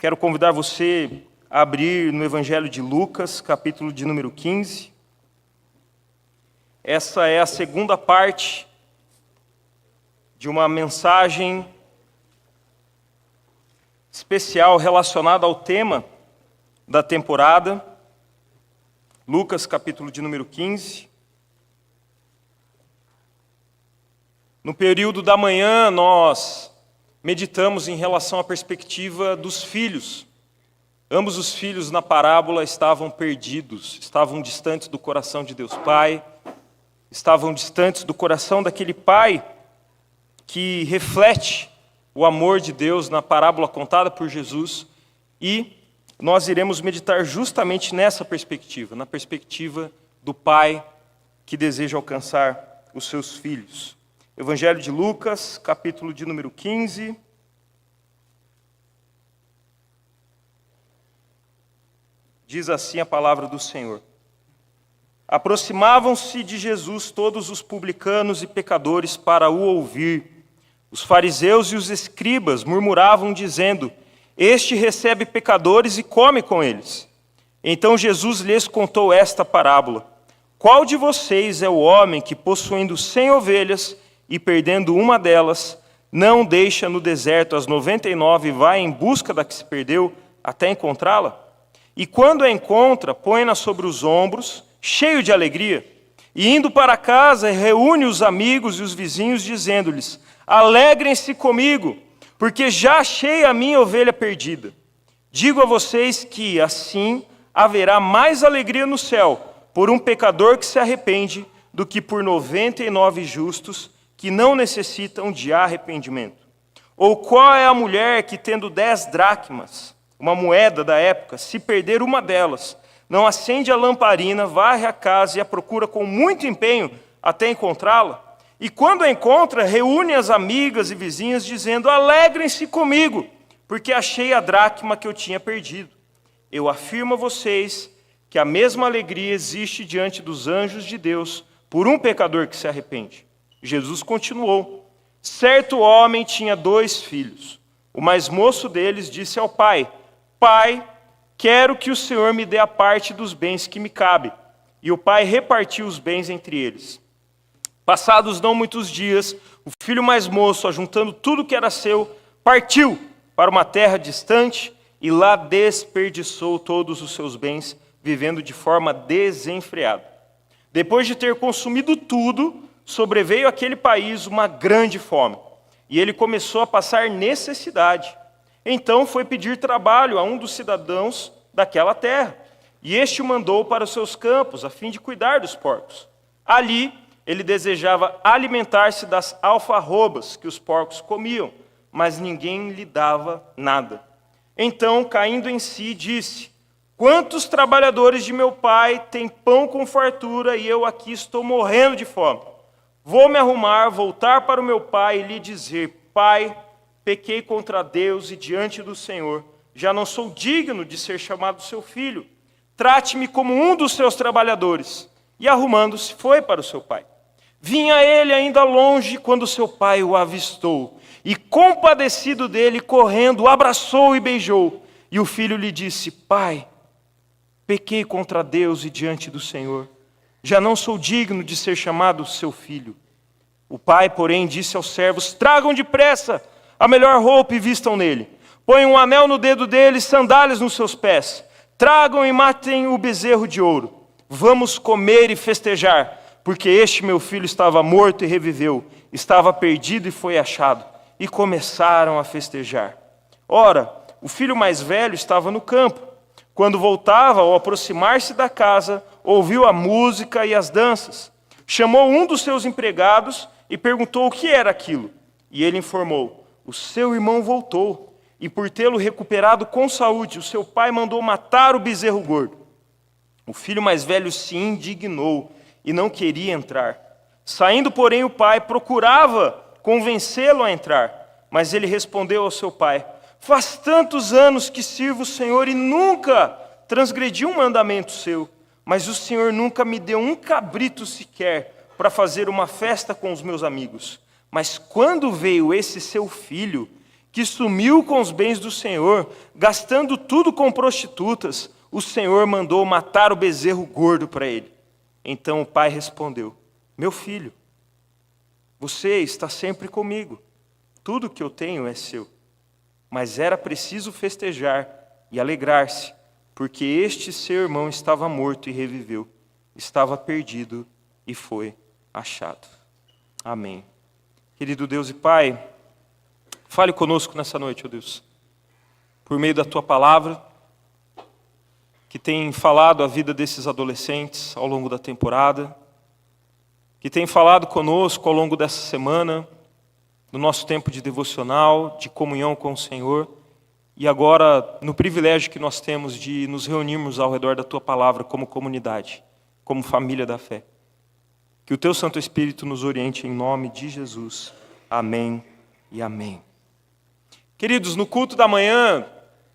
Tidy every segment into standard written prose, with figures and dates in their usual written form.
Quero convidar você a abrir no Evangelho de Lucas, capítulo de número 15. Essa é a segunda parte de uma mensagem especial relacionada ao tema da temporada. Lucas, capítulo de número 15. No período da manhã, nós meditamos em relação à perspectiva dos filhos. Ambos os filhos na parábola estavam perdidos, estavam distantes do coração de Deus Pai, estavam distantes do coração daquele Pai que reflete o amor de Deus na parábola contada por Jesus, e nós iremos meditar justamente nessa perspectiva, na perspectiva do Pai que deseja alcançar os seus filhos. Evangelho de Lucas, capítulo de número 15. Diz assim a palavra do Senhor. Aproximavam-se de Jesus todos os publicanos e pecadores para o ouvir. Os fariseus e os escribas murmuravam, dizendo: Este recebe pecadores e come com eles. Então Jesus lhes contou esta parábola. Qual de vocês é o homem que, possuindo 100 ovelhas e perdendo uma delas, não deixa no deserto as 99 e vai em busca da que se perdeu até encontrá-la? E quando a encontra, põe-na sobre os ombros, cheio de alegria, e indo para casa, reúne os amigos e os vizinhos, dizendo-lhes: Alegrem-se comigo, porque já achei a minha ovelha perdida. Digo a vocês que, assim, haverá mais alegria no céu por um pecador que se arrepende do que por 99 justos que não necessitam de arrependimento. Ou qual é a mulher que, tendo 10 dracmas, uma moeda da época, se perder uma delas, não acende a lamparina, varre a casa e a procura com muito empenho até encontrá-la? E quando a encontra, reúne as amigas e vizinhas, dizendo: Alegrem-se comigo, porque achei a dracma que eu tinha perdido. Eu afirmo a vocês que a mesma alegria existe diante dos anjos de Deus por um pecador que se arrepende. Jesus continuou: Certo homem tinha 2 filhos. O mais moço deles disse ao pai: Pai, quero que o Senhor me dê a parte dos bens que me cabe. E o pai repartiu os bens entre eles. Passados não muitos dias, o filho mais moço, ajuntando tudo que era seu, partiu para uma terra distante e lá desperdiçou todos os seus bens, vivendo de forma desenfreada. Depois de ter consumido tudo, sobreveio àquele país uma grande fome, e ele começou a passar necessidade. Então foi pedir trabalho a um dos cidadãos daquela terra, e este o mandou para os seus campos, a fim de cuidar dos porcos. Ali ele desejava alimentar-se das alfarrobas que os porcos comiam, mas ninguém lhe dava nada. Então, caindo em si, disse: Quantos trabalhadores de meu pai têm pão com fartura, e eu aqui estou morrendo de fome? Vou me arrumar, voltar para o meu pai e lhe dizer: Pai, pequei contra Deus e diante do Senhor. Já não sou digno de ser chamado seu filho. Trate-me como um dos seus trabalhadores. E arrumando-se, foi para o seu pai. Vinha ele ainda longe quando seu pai o avistou. E compadecido dele, correndo, o abraçou e beijou. E o filho lhe disse: Pai, pequei contra Deus e diante do Senhor. Já não sou digno de ser chamado seu filho. O pai, porém, disse aos servos: Tragam depressa a melhor roupa e vistam nele. Põem um anel no dedo dele, sandálias nos seus pés. Tragam e matem o bezerro de ouro. Vamos comer e festejar, porque este meu filho estava morto e reviveu, estava perdido e foi achado. E começaram a festejar. Ora, o filho mais velho estava no campo. Quando voltava, ao aproximar-se da casa, ouviu a música e as danças. Chamou um dos seus empregados e perguntou o que era aquilo. E ele informou: O seu irmão voltou, e por tê-lo recuperado com saúde, o seu pai mandou matar o bezerro gordo. O filho mais velho se indignou e não queria entrar. Saindo, porém, o pai procurava convencê-lo a entrar, mas ele respondeu ao seu pai: Faz tantos anos que sirvo o Senhor e nunca transgredi um mandamento seu, mas o Senhor nunca me deu um cabrito sequer para fazer uma festa com os meus amigos. Mas quando veio esse seu filho, que sumiu com os bens do Senhor, gastando tudo com prostitutas, o Senhor mandou matar o bezerro gordo para ele. Então o pai respondeu: meu filho, você está sempre comigo, tudo que eu tenho é seu. Mas era preciso festejar e alegrar-se, porque este seu irmão estava morto e reviveu, estava perdido e foi achado. Amém. Querido Deus e Pai, fale conosco nessa noite, ó Deus, por meio da Tua palavra, que tem falado a vida desses adolescentes ao longo da temporada, que tem falado conosco ao longo dessa semana, no nosso tempo de devocional, de comunhão com o Senhor, e agora no privilégio que nós temos de nos reunirmos ao redor da Tua palavra como comunidade, como família da fé. Que o Teu Santo Espírito nos oriente em nome de Jesus. Amém e amém. Queridos, no culto da manhã,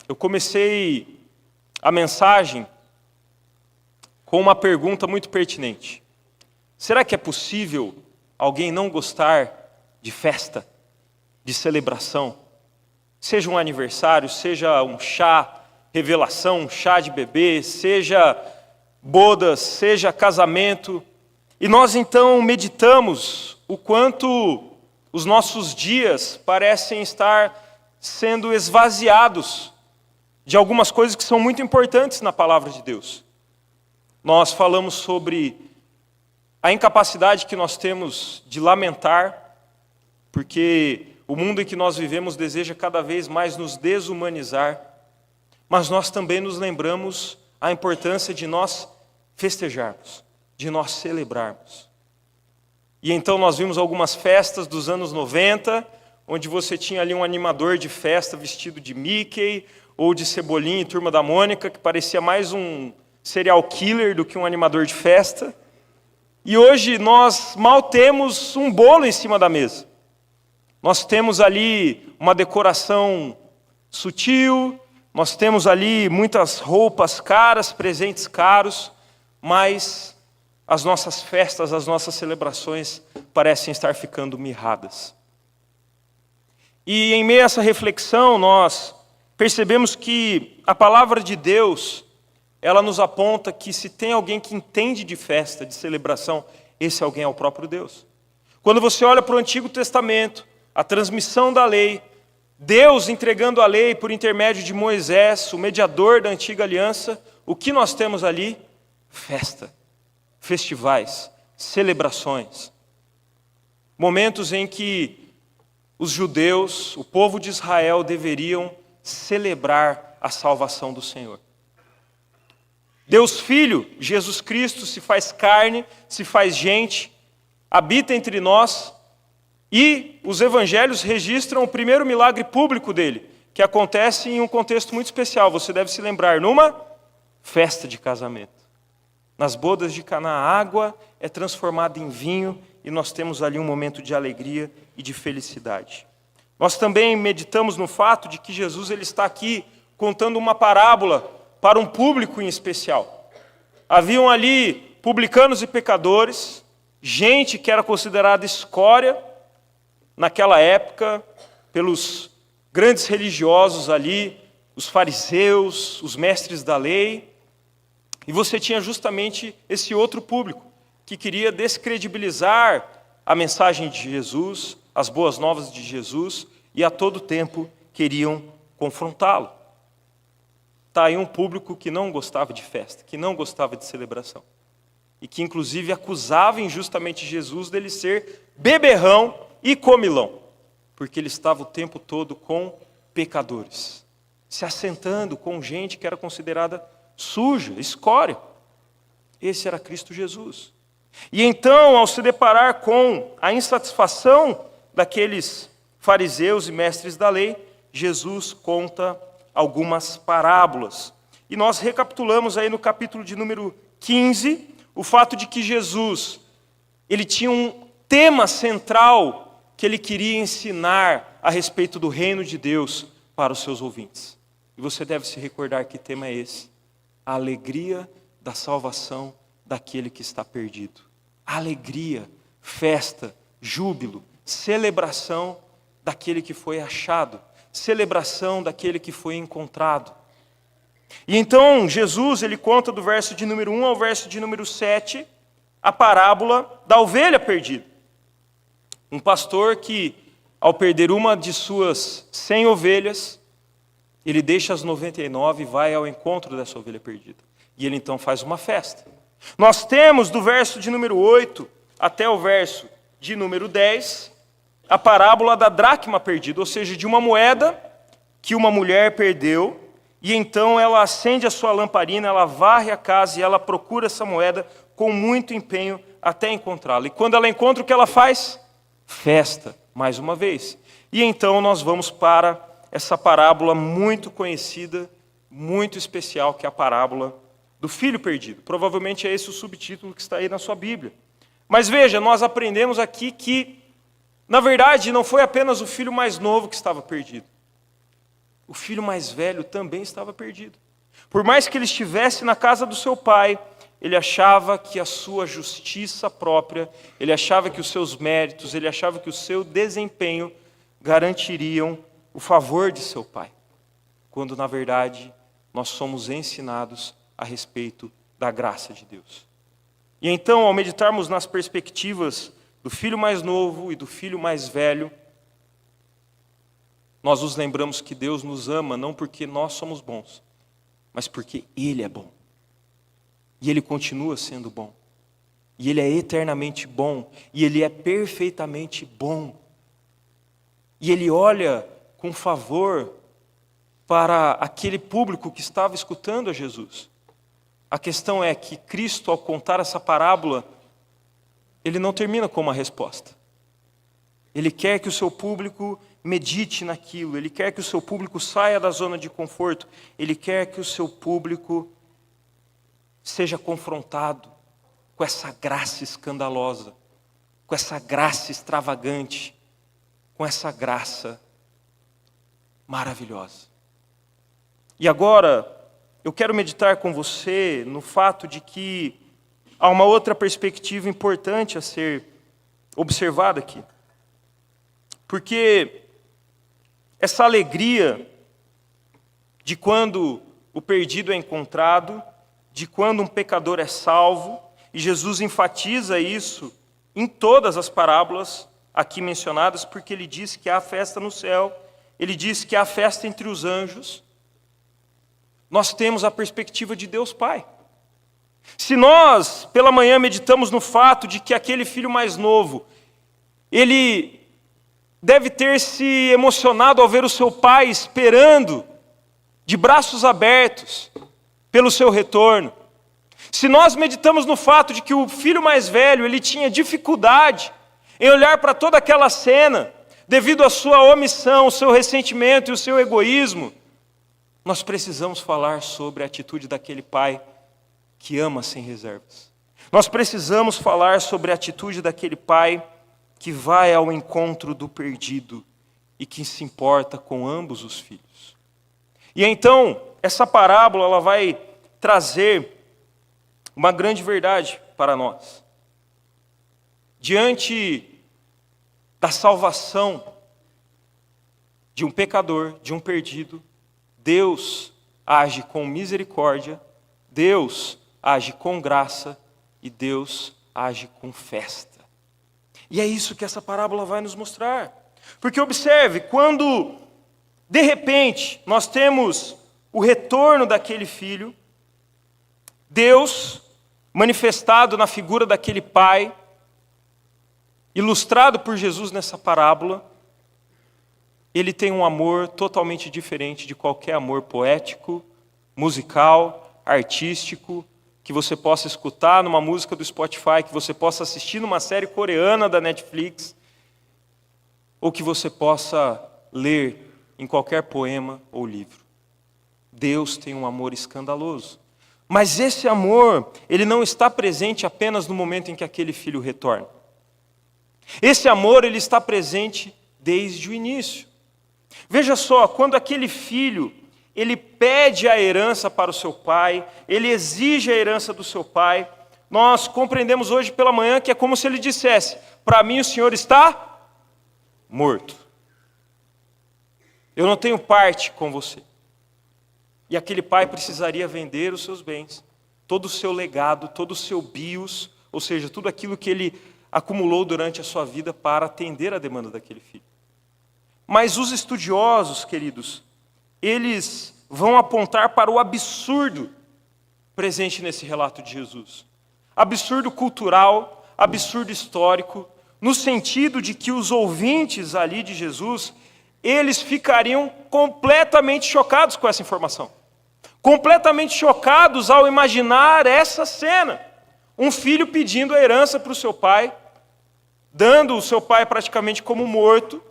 eu comecei a mensagem com uma pergunta muito pertinente. Será que é possível alguém não gostar de festa, de celebração? Seja um aniversário, seja um chá, revelação, um chá de bebê, seja bodas, seja casamento. E nós então meditamos o quanto os nossos dias parecem estar sendo esvaziados de algumas coisas que são muito importantes na palavra de Deus. Nós falamos sobre a incapacidade que nós temos de lamentar, porque o mundo em que nós vivemos deseja cada vez mais nos desumanizar, mas nós também nos lembramos a importância de nós festejarmos, de nós celebrarmos. E então nós vimos algumas festas dos anos 90, onde você tinha ali um animador de festa vestido de Mickey, ou de Cebolinha e Turma da Mônica, que parecia mais um serial killer do que um animador de festa. E hoje nós mal temos um bolo em cima da mesa. Nós temos ali uma decoração sutil, nós temos ali muitas roupas caras, presentes caros, mas as nossas festas, as nossas celebrações parecem estar ficando mirradas. E em meio a essa reflexão, nós percebemos que a palavra de Deus, ela nos aponta que se tem alguém que entende de festa, de celebração, esse alguém é o próprio Deus. Quando você olha para o Antigo Testamento, a transmissão da lei, Deus entregando a lei por intermédio de Moisés, o mediador da antiga aliança, o que nós temos ali? Festa, festivais, celebrações. Momentos em que os judeus, o povo de Israel, deveriam celebrar a salvação do Senhor. Deus Filho, Jesus Cristo, se faz carne, se faz gente, habita entre nós, e os evangelhos registram o primeiro milagre público dele, que acontece em um contexto muito especial. Você deve se lembrar, numa festa de casamento. Nas bodas de Caná, a água é transformada em vinho e nós temos ali um momento de alegria e de felicidade. Nós também meditamos no fato de que Jesus ele está aqui contando uma parábola para um público em especial. Haviam ali publicanos e pecadores, gente que era considerada escória naquela época pelos grandes religiosos ali, os fariseus, os mestres da lei. E você tinha justamente esse outro público que queria descredibilizar a mensagem de Jesus, as boas novas de Jesus, e a todo tempo queriam confrontá-lo. Está aí um público que não gostava de festa, que não gostava de celebração, e que inclusive acusava injustamente Jesus dele ser beberrão e comilão, porque ele estava o tempo todo com pecadores, se assentando com gente que era considerada suja, escória. Esse era Cristo Jesus. E então, ao se deparar com a insatisfação daqueles fariseus e mestres da lei, Jesus conta algumas parábolas. E nós recapitulamos aí no capítulo de número 15, o fato de que Jesus, ele tinha um tema central que ele queria ensinar a respeito do reino de Deus para os seus ouvintes. E você deve se recordar que tema é esse: a alegria da salvação daquele que está perdido. Alegria, festa, júbilo, celebração daquele que foi achado, celebração daquele que foi encontrado. E então Jesus, ele conta do verso de número 1 ao verso de número 7, a parábola da ovelha perdida. Um pastor que, ao perder uma de suas 100 ovelhas, ele deixa as 99 e vai ao encontro dessa ovelha perdida. E ele então faz uma festa. Nós temos do verso de número 8 até o verso de número 10, a parábola da dracma perdida, ou seja, de uma moeda que uma mulher perdeu, e então ela acende a sua lamparina, ela varre a casa e ela procura essa moeda com muito empenho até encontrá-la. E quando ela encontra, o que ela faz? Festa, mais uma vez. E então nós vamos para essa parábola muito conhecida, muito especial, que é a parábola do filho perdido. Provavelmente é esse o subtítulo que está aí na sua Bíblia. Mas veja, nós aprendemos aqui que, na verdade, não foi apenas o filho mais novo que estava perdido. O filho mais velho também estava perdido. Por mais que ele estivesse na casa do seu pai, ele achava que a sua justiça própria, ele achava que os seus méritos, ele achava que o seu desempenho garantiriam o favor de seu pai. Quando, na verdade, nós somos ensinados a respeito da graça de Deus. E então, ao meditarmos nas perspectivas do filho mais novo e do filho mais velho, nós nos lembramos que Deus nos ama não porque nós somos bons, mas porque Ele é bom. E Ele continua sendo bom. E Ele é eternamente bom. E Ele é perfeitamente bom. E Ele olha com favor para aquele público que estava escutando a Jesus. A questão é que Cristo, ao contar essa parábola, Ele não termina com uma resposta. Ele quer que o seu público medite naquilo, Ele quer que o seu público saia da zona de conforto, Ele quer que o seu público seja confrontado com essa graça escandalosa, com essa graça extravagante, com essa graça maravilhosa. E agora, eu quero meditar com você no fato de que há uma outra perspectiva importante a ser observada aqui. Porque essa alegria de quando o perdido é encontrado, de quando um pecador é salvo, e Jesus enfatiza isso em todas as parábolas aqui mencionadas, porque Ele diz que há festa no céu, Ele diz que há festa entre os anjos. Nós temos a perspectiva de Deus Pai. Se nós, pela manhã, meditamos no fato de que aquele filho mais novo, ele deve ter se emocionado ao ver o seu pai esperando, de braços abertos, pelo seu retorno. Se nós meditamos no fato de que o filho mais velho, ele tinha dificuldade em olhar para toda aquela cena, devido à sua omissão, o seu ressentimento e o seu egoísmo, nós precisamos falar sobre a atitude daquele pai que ama sem reservas. Nós precisamos falar sobre a atitude daquele pai que vai ao encontro do perdido e que se importa com ambos os filhos. E então, essa parábola ela vai trazer uma grande verdade para nós. Diante da salvação de um pecador, de um perdido, Deus age com misericórdia, Deus age com graça e Deus age com festa. E é isso que essa parábola vai nos mostrar. Porque observe, quando de repente nós temos o retorno daquele filho, Deus, manifestado na figura daquele pai, ilustrado por Jesus nessa parábola, ele tem um amor totalmente diferente de qualquer amor poético, musical, artístico, que você possa escutar numa música do Spotify, que você possa assistir numa série coreana da Netflix, ou que você possa ler em qualquer poema ou livro. Deus tem um amor escandaloso. Mas esse amor, ele não está presente apenas no momento em que aquele filho retorna. Esse amor, ele está presente desde o início. Veja só, quando aquele filho, ele pede a herança para o seu pai, ele exige a herança do seu pai, nós compreendemos hoje pela manhã que é como se ele dissesse: para mim o senhor está morto. eu não tenho parte com você. E aquele pai precisaria vender os seus bens, todo o seu legado, todo o seu bios, ou seja, tudo aquilo que ele acumulou durante a sua vida para atender a demanda daquele filho. Mas os estudiosos, queridos, eles vão apontar para o absurdo presente nesse relato de Jesus. Absurdo cultural, absurdo histórico, no sentido de que os ouvintes ali de Jesus, eles ficariam completamente chocados com essa informação. Completamente chocados ao imaginar essa cena. Um filho pedindo a herança para o seu pai, dando o seu pai praticamente como morto,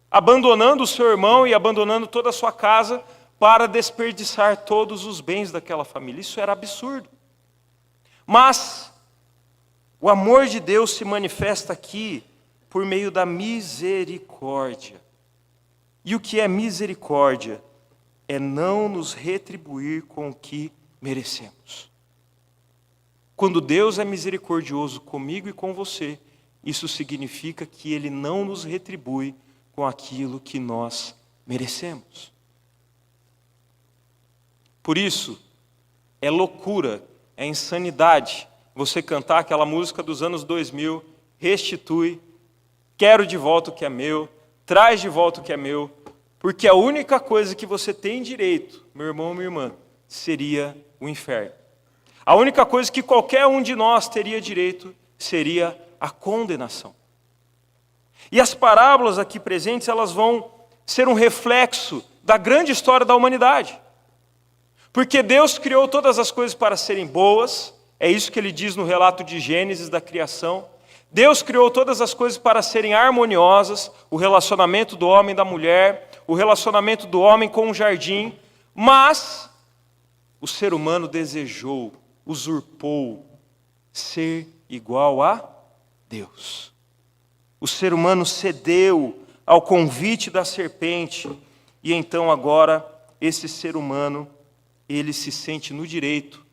abandonando o seu irmão e abandonando toda a sua casa para desperdiçar todos os bens daquela família. Isso era absurdo. Mas o amor de Deus se manifesta aqui por meio da misericórdia. E o que é misericórdia? É não nos retribuir com o que merecemos. Quando Deus é misericordioso comigo e com você, isso significa que Ele não nos retribui com aquilo que nós merecemos. Por isso, é loucura, é insanidade você cantar aquela música dos anos 2000, restitui, quero de volta o que é meu, traz de volta o que é meu, porque a única coisa que você tem direito, meu irmão, minha irmã, seria o inferno. A única coisa que qualquer um de nós teria direito seria a condenação. E as parábolas aqui presentes, elas vão ser um reflexo da grande história da humanidade. Porque Deus criou todas as coisas para serem boas, é isso que ele diz no relato de Gênesis da criação. Deus criou todas as coisas para serem harmoniosas, o relacionamento do homem e da mulher, o relacionamento do homem com o jardim, mas o ser humano desejou, usurpou ser igual a Deus. O ser humano cedeu ao convite da serpente e então agora esse ser humano, ele se sente no direito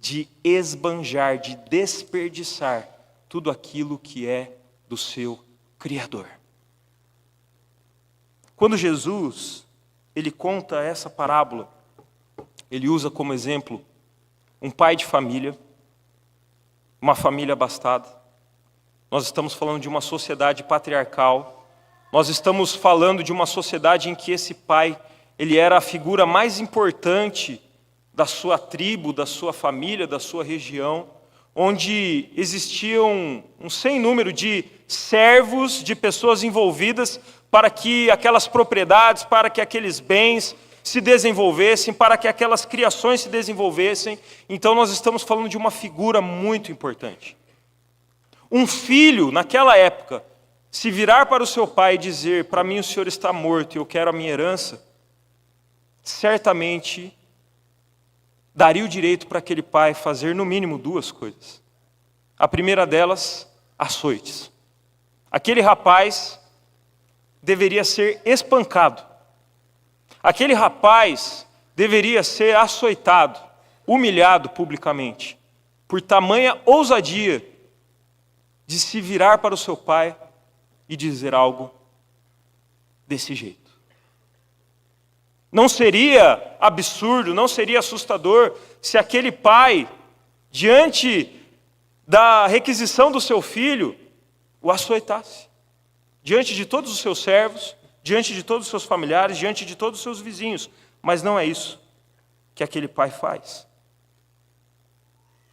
de esbanjar, de desperdiçar tudo aquilo que é do seu Criador. Quando Jesus, ele conta essa parábola, ele usa como exemplo um pai de família, uma família abastada. Nós estamos falando de uma sociedade patriarcal. Nós estamos falando de uma sociedade em que esse pai, ele era a figura mais importante da sua tribo, da sua família, da sua região, onde existiam um sem número de servos, de pessoas envolvidas para que aquelas propriedades, para que aqueles bens se desenvolvessem, para que aquelas criações se desenvolvessem. Então nós estamos falando de uma figura muito importante. Um filho, naquela época, se virar para o seu pai e dizer, para mim o senhor está morto e eu quero a minha herança, certamente daria o direito para aquele pai fazer no mínimo duas coisas. A primeira delas, açoites. Aquele rapaz deveria ser espancado. Aquele rapaz deveria ser açoitado, humilhado publicamente, por tamanha ousadia de se virar para o seu pai e dizer algo desse jeito. Não seria absurdo, não seria assustador se aquele pai, diante da requisição do seu filho, o açoitasse. Diante de todos os seus servos, diante de todos os seus familiares, diante de todos os seus vizinhos. Mas não é isso que aquele pai faz.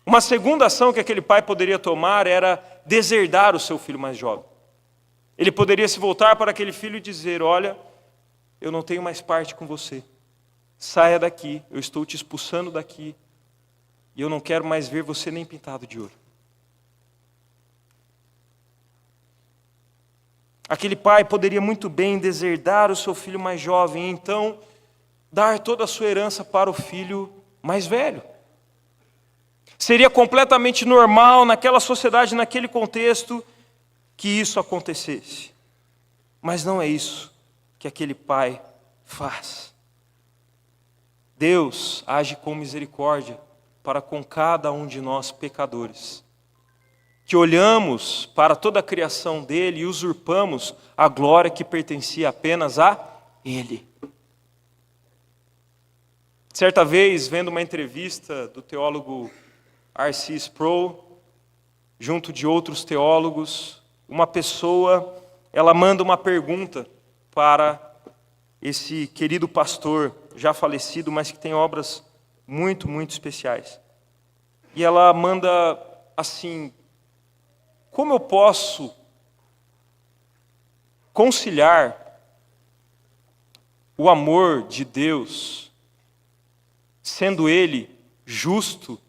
Uma segunda ação que aquele pai poderia tomar era deserdar o seu filho mais jovem. Ele poderia se voltar para aquele filho e dizer, olha, eu não tenho mais parte com você. Saia daqui, eu estou te expulsando daqui. E eu não quero mais ver você nem pintado de ouro. Aquele pai poderia muito bem deserdar o seu filho mais jovem e então dar toda a sua herança para o filho mais velho. Seria completamente normal naquela sociedade, naquele contexto, que isso acontecesse. Mas não é isso que aquele pai faz. Deus age com misericórdia para com cada um de nós pecadores, que olhamos para toda a criação dele e usurpamos a glória que pertencia apenas a ele. Certa vez, vendo uma entrevista do teólogo R.C. Sproul, junto de outros teólogos, uma pessoa, ela manda uma pergunta para esse querido pastor, já falecido, mas que tem obras muito, muito especiais. E ela manda assim: como eu posso conciliar o amor de Deus, sendo Ele justo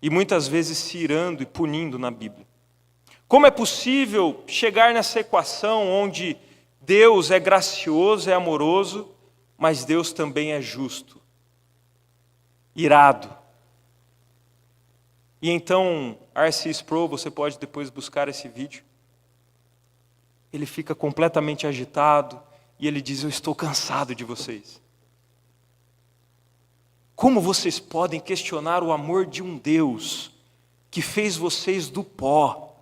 e muitas vezes se irando e punindo na Bíblia? Como é possível chegar nessa equação onde Deus é gracioso, é amoroso, mas Deus também é justo, irado? E então, R.C. Sproul, você pode depois buscar esse vídeo, ele fica completamente agitado e ele diz: eu estou cansado de vocês. Como vocês podem questionar o amor de um Deus que fez vocês do pó,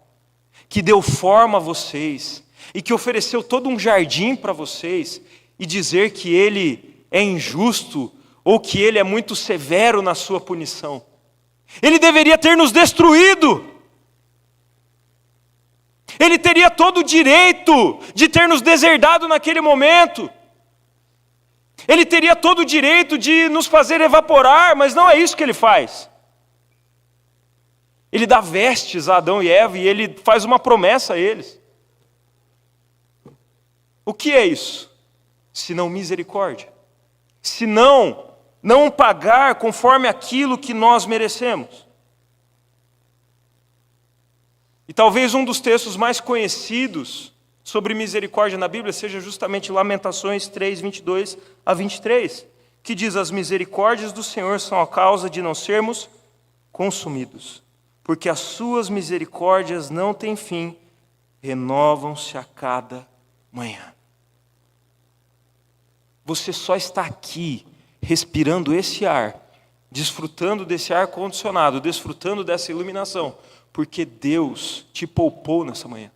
que deu forma a vocês e que ofereceu todo um jardim para vocês, e dizer que Ele é injusto ou que Ele é muito severo na sua punição? Ele deveria ter nos destruído. Ele teria todo o direito de ter nos deserdado naquele momento. Ele teria todo o direito de nos fazer evaporar, mas não é isso que Ele faz. Ele dá vestes a Adão e Eva e Ele faz uma promessa a eles. O que é isso? Senão misericórdia. Senão não pagar conforme aquilo que nós merecemos. E talvez um dos textos mais conhecidos sobre misericórdia na Bíblia seja justamente Lamentações 3, 22 a 23, que diz: as misericórdias do Senhor são a causa de não sermos consumidos, porque as suas misericórdias não têm fim, renovam-se a cada manhã. Você só está aqui, respirando esse ar, desfrutando desse ar-condicionado, desfrutando dessa iluminação, porque Deus te poupou nessa manhã.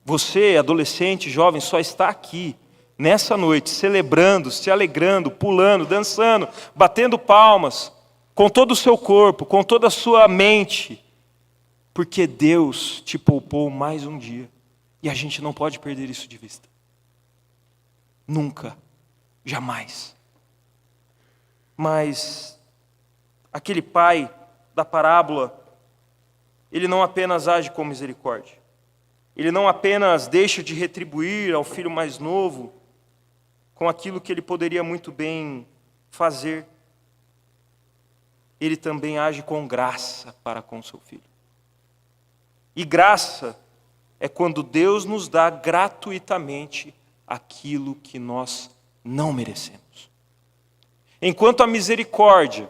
Você, adolescente, jovem, só está aqui, nessa noite, celebrando, se alegrando, pulando, dançando, batendo palmas, com todo o seu corpo, com toda a sua mente, porque Deus te poupou mais um dia. E a gente não pode perder isso de vista. Nunca, jamais. Mas aquele pai da parábola, ele não apenas age com misericórdia. Ele não apenas deixa de retribuir ao filho mais novo com aquilo que ele poderia muito bem fazer. Ele também age com graça para com seu filho. E graça é quando Deus nos dá gratuitamente aquilo que nós não merecemos. Enquanto a misericórdia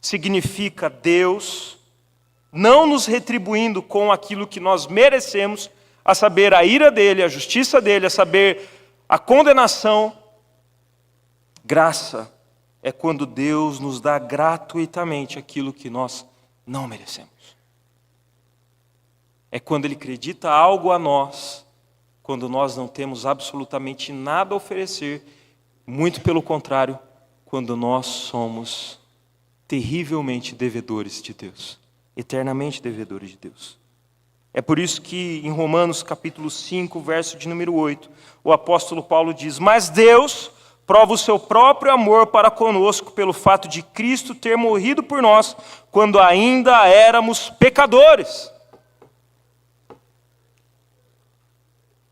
significa Deus não nos retribuindo com aquilo que nós merecemos, a saber, a ira dele, a justiça dele, a saber, a condenação, graça é quando Deus nos dá gratuitamente aquilo que nós não merecemos. É quando Ele acredita algo a nós, quando nós não temos absolutamente nada a oferecer, muito pelo contrário, quando nós somos terrivelmente devedores de Deus, eternamente devedores de Deus. É por isso que em Romanos capítulo 5, verso de número 8, o apóstolo Paulo diz: mas Deus prova o seu próprio amor para conosco pelo fato de Cristo ter morrido por nós quando ainda éramos pecadores.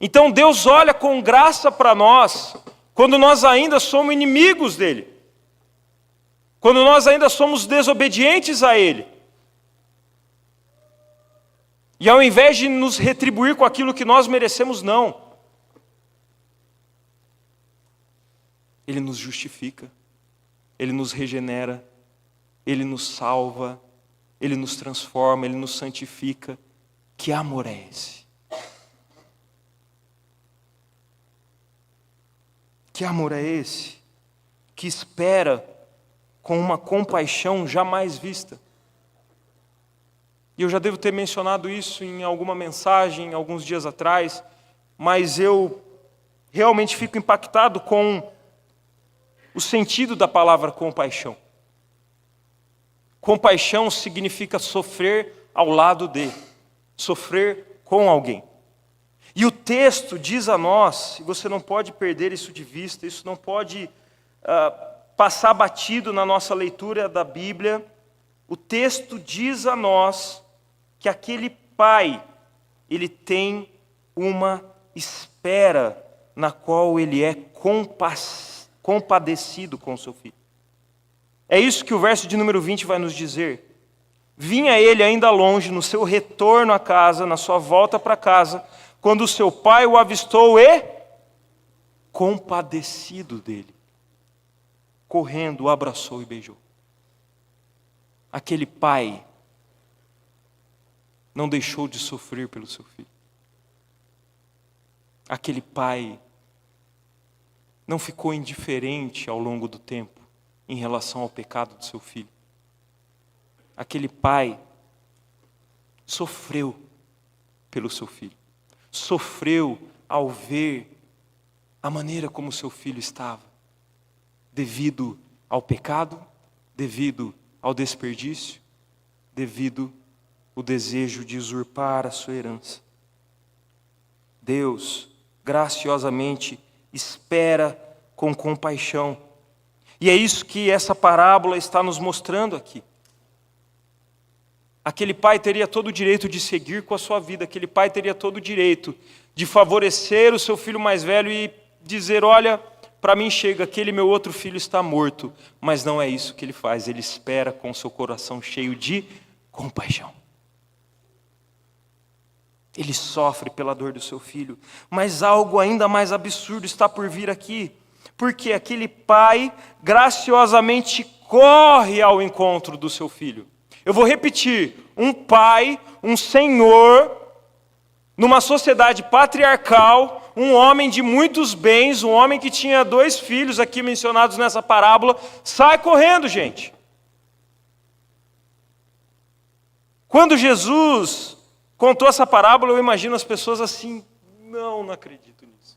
Então Deus olha com graça para nós quando nós ainda somos inimigos dele, quando nós ainda somos desobedientes a ele. E ao invés de nos retribuir com aquilo que nós merecemos, não. Ele nos justifica, Ele nos regenera, Ele nos salva, Ele nos transforma, Ele nos santifica. Que amor é esse? Que amor é esse? Que espera com uma compaixão jamais vista. E eu já devo ter mencionado isso em alguma mensagem, alguns dias atrás, mas eu realmente fico impactado com o sentido da palavra compaixão. Compaixão significa sofrer ao lado de, sofrer com alguém. E o texto diz a nós, e você não pode perder isso de vista, isso não pode passar batido na nossa leitura da Bíblia. O texto diz a nós que aquele pai, ele tem uma espera na qual ele é compadecido com o seu filho. É isso que o verso de número 20 vai nos dizer. Vinha ele ainda longe, no seu retorno à casa, na sua volta para casa, quando o seu pai o avistou e, compadecido dele, correndo, o abraçou e beijou. Aquele pai não deixou de sofrer pelo seu filho. Aquele pai não ficou indiferente ao longo do tempo em relação ao pecado do seu filho. Aquele pai sofreu pelo seu filho. Sofreu ao ver a maneira como seu filho estava, devido ao pecado, devido ao desperdício, devido ao desejo de usurpar a sua herança. Deus graciosamente espera com compaixão. E é isso que essa parábola está nos mostrando aqui. Aquele pai teria todo o direito de seguir com a sua vida. Aquele pai teria todo o direito de favorecer o seu filho mais velho e dizer, olha, para mim chega, aquele meu outro filho está morto. Mas não é isso que ele faz. Ele espera com seu coração cheio de compaixão. Ele sofre pela dor do seu filho. Mas algo ainda mais absurdo está por vir aqui. Porque aquele pai graciosamente corre ao encontro do seu filho. Eu vou repetir, um pai, um senhor, numa sociedade patriarcal, um homem de muitos bens, um homem que tinha 2 filhos aqui mencionados nessa parábola, sai correndo, gente. Quando Jesus contou essa parábola, eu imagino as pessoas assim, não acredito nisso.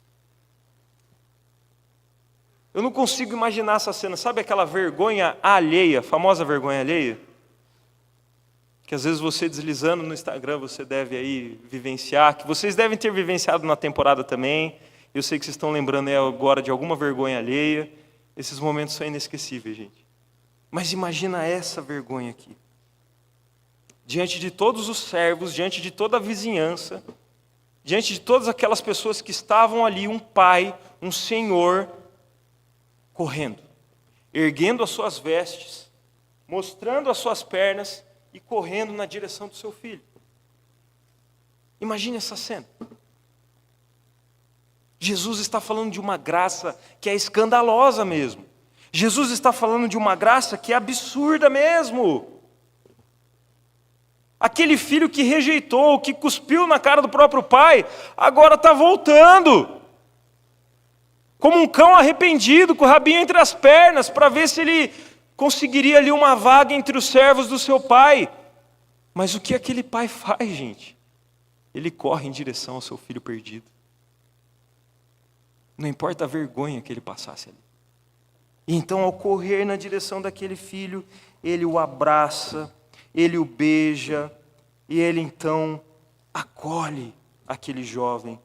Eu não consigo imaginar essa cena, sabe aquela vergonha alheia, famosa vergonha alheia? Que às vezes você deslizando no Instagram, você deve aí vivenciar, que vocês devem ter vivenciado na temporada também. Eu sei que vocês estão lembrando aí agora de alguma vergonha alheia. Esses momentos são inesquecíveis, gente. Mas imagina essa vergonha aqui. Diante de todos os servos, diante de toda a vizinhança, diante de todas aquelas pessoas que estavam ali, um pai, um senhor, correndo, erguendo as suas vestes, mostrando as suas pernas, e correndo na direção do seu filho. Imagine essa cena. Jesus está falando de uma graça que é escandalosa mesmo. Jesus está falando de uma graça que é absurda mesmo. Aquele filho que rejeitou, que cuspiu na cara do próprio pai, agora está voltando. Como um cão arrependido, com o rabinho entre as pernas, para ver se ele conseguiria ali uma vaga entre os servos do seu pai. Mas o que aquele pai faz, gente? Ele corre em direção ao seu filho perdido. Não importa a vergonha que ele passasse ali. E então, ao correr na direção daquele filho, ele o abraça, ele o beija, e ele então acolhe aquele jovem.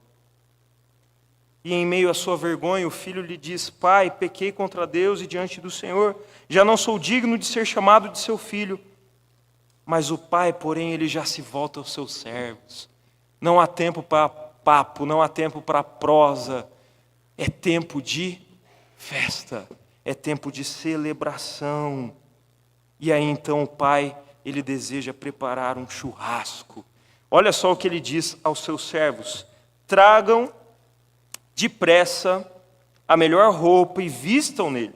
E em meio à sua vergonha, o filho lhe diz, pai, pequei contra Deus e diante do Senhor, já não sou digno de ser chamado de seu filho. Mas o pai, porém, ele já se volta aos seus servos. Não há tempo para papo, não há tempo para prosa. É tempo de festa, é tempo de celebração. E aí então o pai, ele deseja preparar um churrasco. Olha só o que ele diz aos seus servos, tragam depressa a melhor roupa e vistam nele.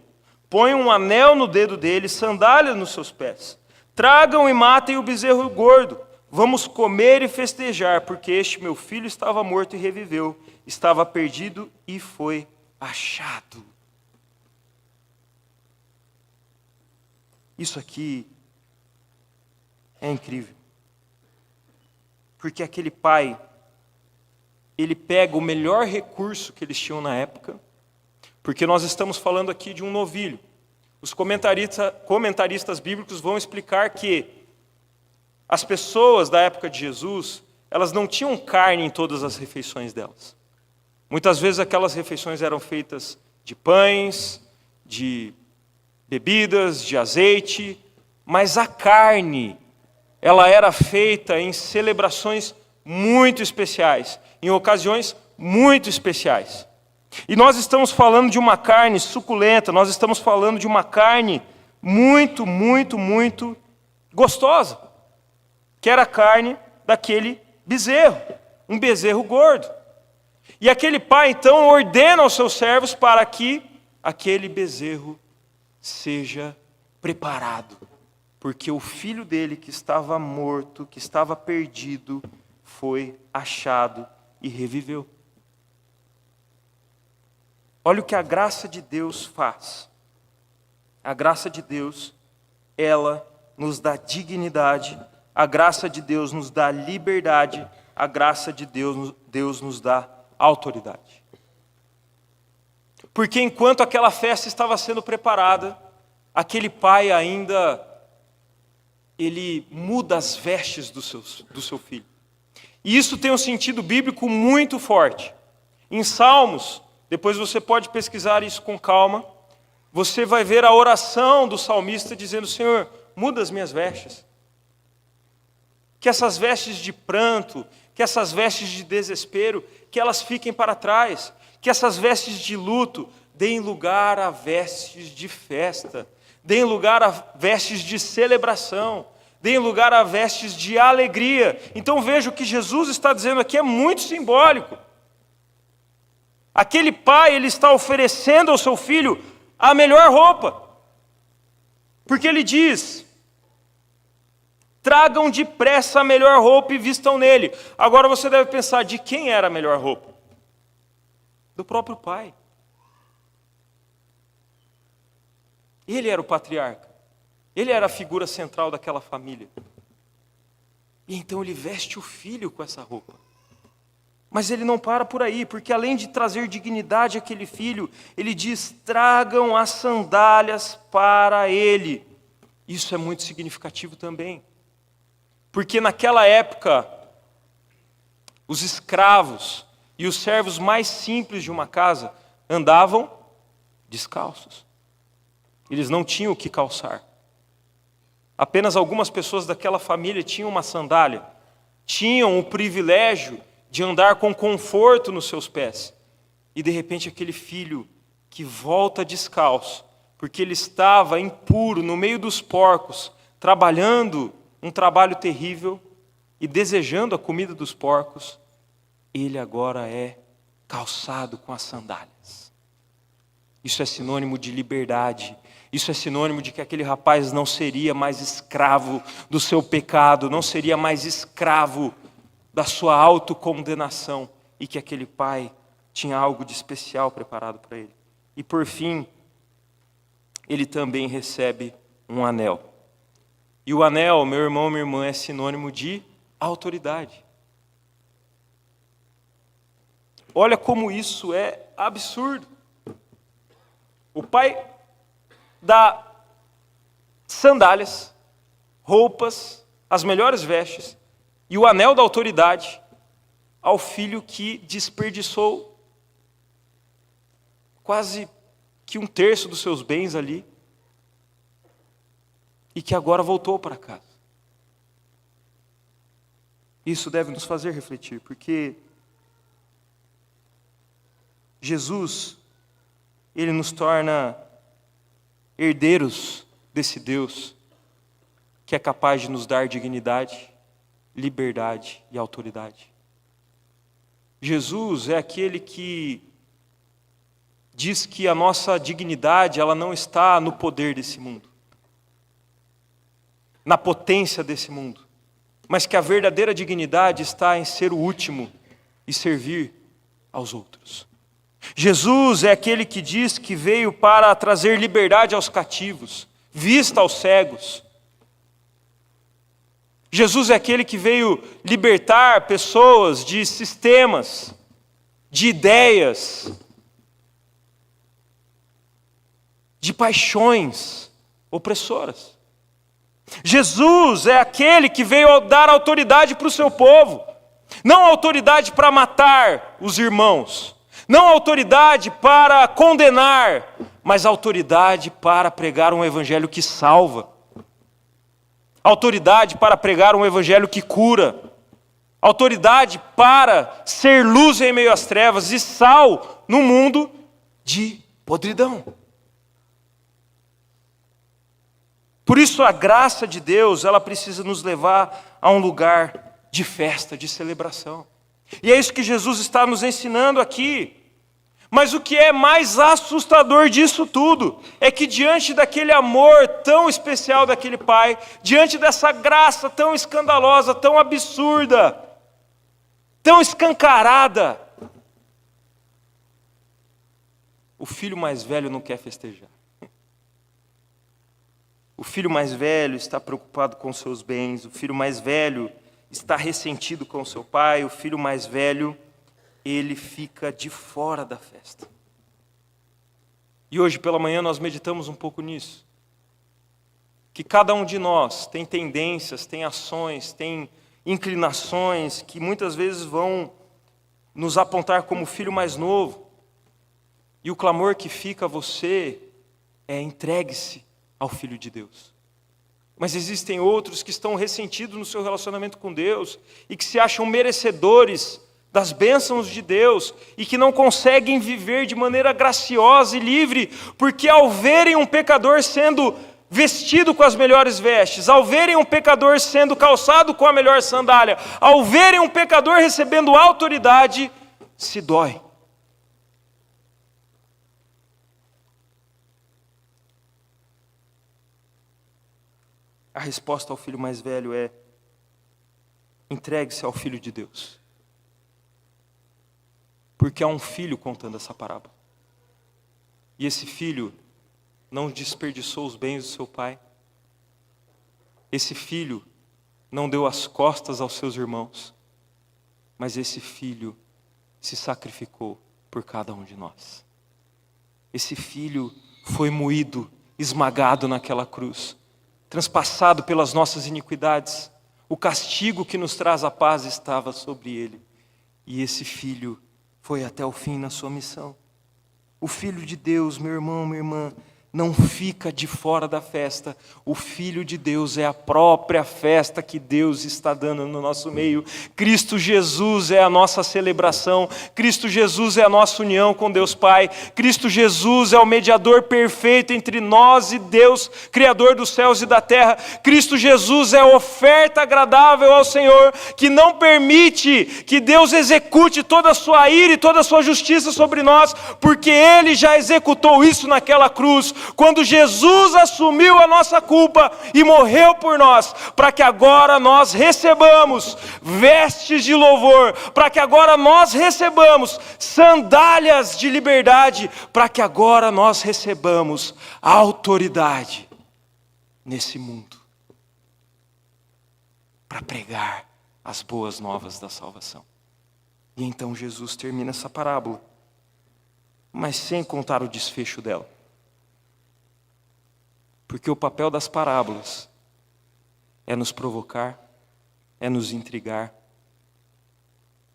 Ponham um anel no dedo dele, sandálias nos seus pés. Tragam e matem o bezerro gordo. Vamos comer e festejar, porque este meu filho estava morto e reviveu. Estava perdido e foi achado. Isso aqui é incrível. Porque aquele pai, ele pega o melhor recurso que eles tinham na época, porque nós estamos falando aqui de um novilho. Os comentaristas bíblicos vão explicar que as pessoas da época de Jesus, elas não tinham carne em todas as refeições delas. Muitas vezes aquelas refeições eram feitas de pães, de bebidas, de azeite, mas a carne, ela era feita em celebrações muito especiais, em ocasiões muito especiais. E nós estamos falando de uma carne suculenta, nós estamos falando de uma carne muito, muito, muito gostosa, que era a carne daquele bezerro, um bezerro gordo. E aquele pai, então, ordena aos seus servos para que aquele bezerro seja preparado, porque o filho dele, que estava morto, que estava perdido, foi achado e reviveu. Olha o que a graça de Deus faz. A graça de Deus, ela nos dá dignidade, a graça de Deus nos dá liberdade, a graça de Deus nos dá autoridade. Porque enquanto aquela festa estava sendo preparada, aquele pai ainda, ele muda as vestes do seu filho. E isso tem um sentido bíblico muito forte. Em Salmos, depois você pode pesquisar isso com calma, você vai ver a oração do salmista dizendo: Senhor, muda as minhas vestes. Que essas vestes de pranto, que essas vestes de desespero, que elas fiquem para trás. Que essas vestes de luto deem lugar a vestes de festa. Deem lugar a vestes de celebração. Deem lugar a vestes de alegria. Então veja, o que Jesus está dizendo aqui é muito simbólico. Aquele pai, ele está oferecendo ao seu filho a melhor roupa. Porque ele diz: tragam depressa a melhor roupa e vistam nele. Agora você deve pensar, de quem era a melhor roupa? Do próprio pai. Ele era o patriarca. Ele era a figura central daquela família. E então ele veste o filho com essa roupa. Mas ele não para por aí, porque além de trazer dignidade àquele filho, ele diz: tragam as sandálias para ele. Isso é muito significativo também. Porque naquela época, os escravos e os servos mais simples de uma casa andavam descalços. Eles não tinham o que calçar. Apenas algumas pessoas daquela família tinham uma sandália, tinham o privilégio de andar com conforto nos seus pés. E de repente aquele filho que volta descalço, porque ele estava impuro no meio dos porcos, trabalhando um trabalho terrível e desejando a comida dos porcos, ele agora é calçado com as sandálias. Isso é sinônimo de liberdade. Isso é sinônimo de que aquele rapaz não seria mais escravo do seu pecado, não seria mais escravo da sua autocondenação, e que aquele pai tinha algo de especial preparado para ele. E por fim, ele também recebe um anel. E o anel, meu irmão, minha irmã, é sinônimo de autoridade. Olha como isso é absurdo. O pai dá sandálias, roupas, as melhores vestes e o anel da autoridade ao filho que desperdiçou quase que 1/3 dos seus bens ali e que agora voltou para casa. Isso deve nos fazer refletir, porque Jesus, ele nos torna herdeiros desse Deus que é capaz de nos dar dignidade, liberdade e autoridade. Jesus é aquele que diz que a nossa dignidade, ela não está no poder desse mundo, na potência desse mundo, mas que a verdadeira dignidade está em ser o último e servir aos outros. Jesus é aquele que diz que veio para trazer liberdade aos cativos, vista aos cegos. Jesus é aquele que veio libertar pessoas de sistemas, de ideias, de paixões opressoras. Jesus é aquele que veio dar autoridade para o seu povo. Não autoridade para matar os irmãos. Não autoridade para condenar, mas autoridade para pregar um evangelho que salva. Autoridade para pregar um evangelho que cura. Autoridade para ser luz em meio às trevas e sal no mundo de podridão. Por isso a graça de Deus, ela precisa nos levar a um lugar de festa, de celebração. E é isso que Jesus está nos ensinando aqui. Mas o que é mais assustador disso tudo é que diante daquele amor tão especial daquele Pai, diante dessa graça tão escandalosa, tão absurda, tão escancarada, o filho mais velho não quer festejar. O filho mais velho está preocupado com seus bens, o filho mais velho está ressentido com seu pai, o filho mais velho, ele fica de fora da festa. E hoje pela manhã nós meditamos um pouco nisso. Que cada um de nós tem tendências, tem ações, tem inclinações que muitas vezes vão nos apontar como filho mais novo. E o clamor que fica a você é: entregue-se ao Filho de Deus. Mas existem outros que estão ressentidos no seu relacionamento com Deus e que se acham merecedores das bênçãos de Deus e que não conseguem viver de maneira graciosa e livre, porque ao verem um pecador sendo vestido com as melhores vestes, ao verem um pecador sendo calçado com a melhor sandália, ao verem um pecador recebendo autoridade, se dói. A resposta ao filho mais velho é: entregue-se ao Filho de Deus. Porque há um filho contando essa parábola. E esse filho não desperdiçou os bens do seu pai. Esse filho não deu as costas aos seus irmãos. Mas esse filho se sacrificou por cada um de nós. Esse filho foi moído, esmagado naquela cruz, transpassado pelas nossas iniquidades. O castigo que nos traz a paz estava sobre ele. E esse filho foi até o fim na sua missão. O Filho de Deus, meu irmão, minha irmã, não fica de fora da festa. O Filho de Deus é a própria festa que Deus está dando no nosso meio. Cristo Jesus é a nossa celebração. Cristo Jesus é a nossa união com Deus Pai. Cristo Jesus é o mediador perfeito entre nós e Deus, Criador dos céus e da terra. Cristo Jesus é a oferta agradável ao Senhor, que não permite que Deus execute toda a sua ira e toda a sua justiça sobre nós, porque Ele já executou isso naquela cruz, quando Jesus assumiu a nossa culpa e morreu por nós, para que agora nós recebamos vestes de louvor, para que agora nós recebamos sandálias de liberdade, para que agora nós recebamos autoridade nesse mundo, para pregar as boas novas da salvação. E então Jesus termina essa parábola, mas sem contar o desfecho dela. Porque o papel das parábolas é nos provocar, é nos intrigar.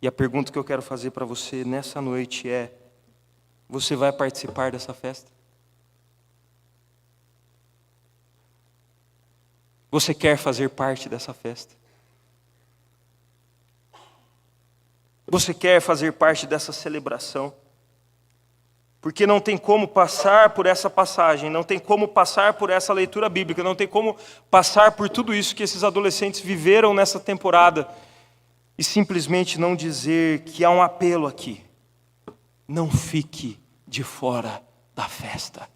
E a pergunta que eu quero fazer para você nessa noite é: você vai participar dessa festa? Você quer fazer parte dessa festa? Você quer fazer parte dessa celebração? Porque não tem como passar por essa passagem, não tem como passar por essa leitura bíblica, não tem como passar por tudo isso que esses adolescentes viveram nessa temporada e simplesmente não dizer que há um apelo aqui: não fique de fora da festa.